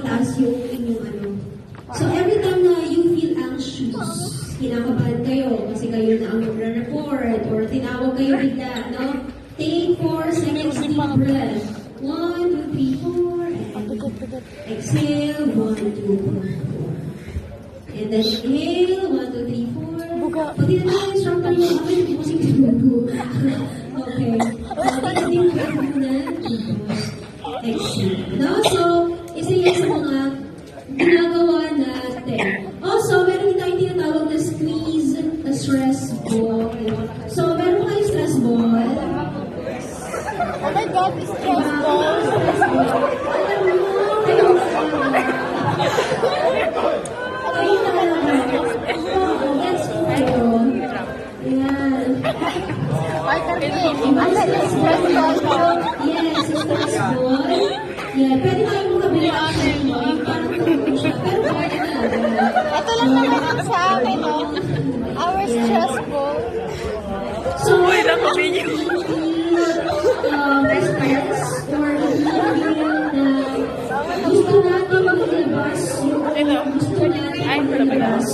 itaas yung inyong ano. So every time na you feel anxious, kinakabahan kayo kasi kayo na ang mag-report or tinawag kayo bigla, no? Take 4 seconds deep breath. 1, 2, 3, 4, and exhale, 1, 2, 4. And then inhale, 1, 2, 3, 4. Pag tinatawag yung instructor nyo, kami nag-musik tulogo. Okay. Pag-tinatawag yung muna, exhale. No? So, isa yan sa mga ginagawa natin. Also, meron din tayong tinatawag na squeeze, na stress ball. So, meron kayong stress ball. Oh my God, it's stress ball. I can be. Stress ball. Yes, stress ball. Yeah, pwede tayong magkabilang parang tulong siya. Pero pwede na. Ito lang naman ang sa amin, no? Our stress ball. So, response or gusto natin maglabas yung gusto natin maglabas.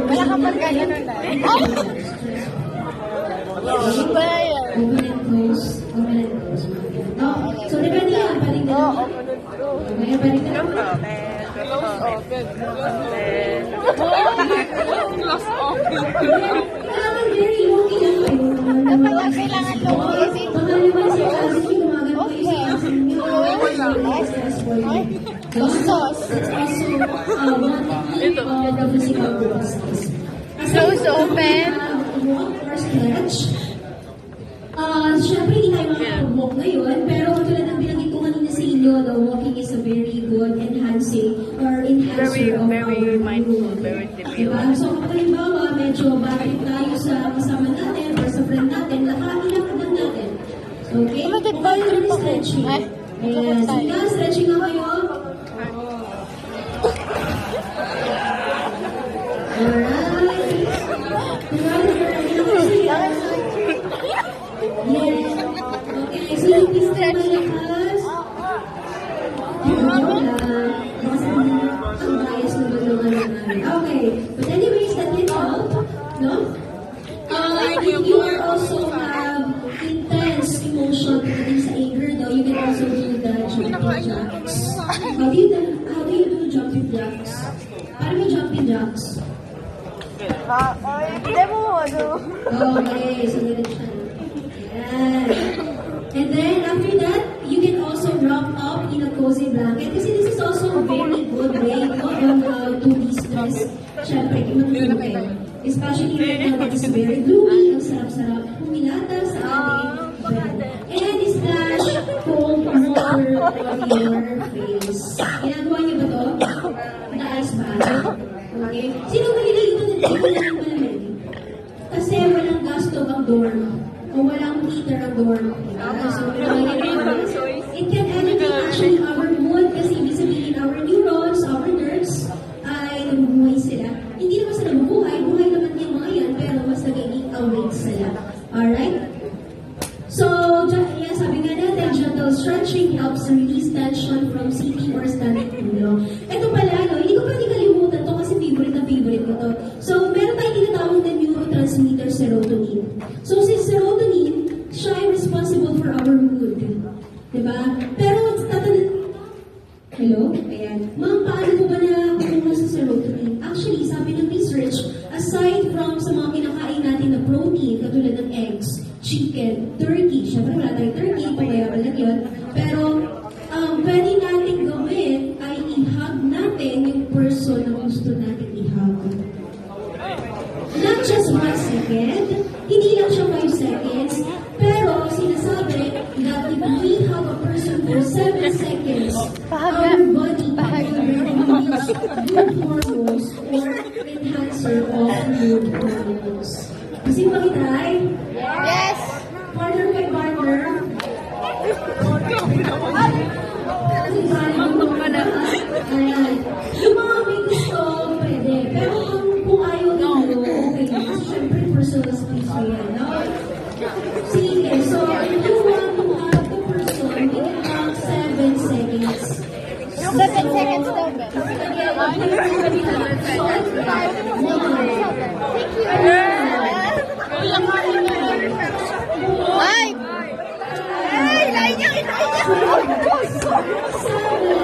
Wala ka pag ganyan nun na. Iba yan. Open and close. Open and close. No? So, depende yan. Pwedeng Oo, ganun. open and close. Okay, pwedeng ganun. Kailangan very low-key lang kayo. Kapag ang kailangan lumisin. Baka naman siya kasi gumagamit kayo sa akin nyo. Sos. It's also one technique of the physical process. Close open. Walk or stretch. Siyempre, hindi tayo makapag-walk ngayon, pero katulad ng binanggit ko kanina sa inyo, the walking is a very good enhancing or enhancer of our mood. Diba? So, kung halimbawa, medyo bakit tayo sa kasama natin or sa friend natin, ilakad lang natin. Okay? Mag-ball trip ako. Stretching. Ay, Ayan. Sige, stretching na kayo. Alright. Yes. Okay, so yung stretch malakas. Ang bias na tulungan namin. Okay. But anyways, that can help. No? If you are also have intense emotion pagdating sa anger, no, you can also do the jumping jacks. How do you do jumping jacks? Paano may jumping jacks? Hindi mo, ano? Okay, so ganun siya. Yan. And then, after that, you can also wrap up in a cozy blanket. Kasi this is also a very good way on how to de-stress. Siyempre, matulog kayo. Especially right now, it's very gloomy. Ang sarap-sarap humilata sa ating bed. And splash cold water on your face. Ginagawa niyo ba ito? Na-ice bath. Okay? Sino ba nililito ng malamig? Kasi walang gasto ang dorm. O walang heater ang dorm. So, it can elevate actually our mood kasi ibig sabihin our neurons, our nerves, ay nabubuhay sila. Hindi naman sila mabuhay, buhay naman yung mga yan, pero mas nagiging awake sila. Alright? So, yan, sabi nga natin, gentle stretching helps release tension from sitting or standing too long. Ito pala, no, hindi ko pwede kalimutan to kasi favorite na favorite ko to. So, meron tayong tinatawag na neurotransmitter serotonin. So, si serotonin, siya ay responsible for our mood. Diba? Pero, hello? Ayan. Ma'am, paano po ba na kumuha sa serotonin? Actually, sabi ng research, aside from sa mga kinakain natin na protein, katulad ng eggs, chicken, turkey, syempre wala tayong turkey, pabayabal lang yun. Pero, pwede natin gawin ay i-hug natin yung person na gusto natin i-hug. Not just 1 second, hindi lang siya 5 seconds, pero sinasabi that if we hug a person for 7 seconds, our body will release good hormones or enhancer of mood hormones. Kasi makitry? Yes! Partner by partner? Ayan. Yung mga may gusto, pwede. Pero kung ayaw ninyo, okay. Kasi syempre, personal space mo yan, no? Sige, so if you want to have the person, we can have 7 seconds. Ay! Ay! Lain niya! Lain niya!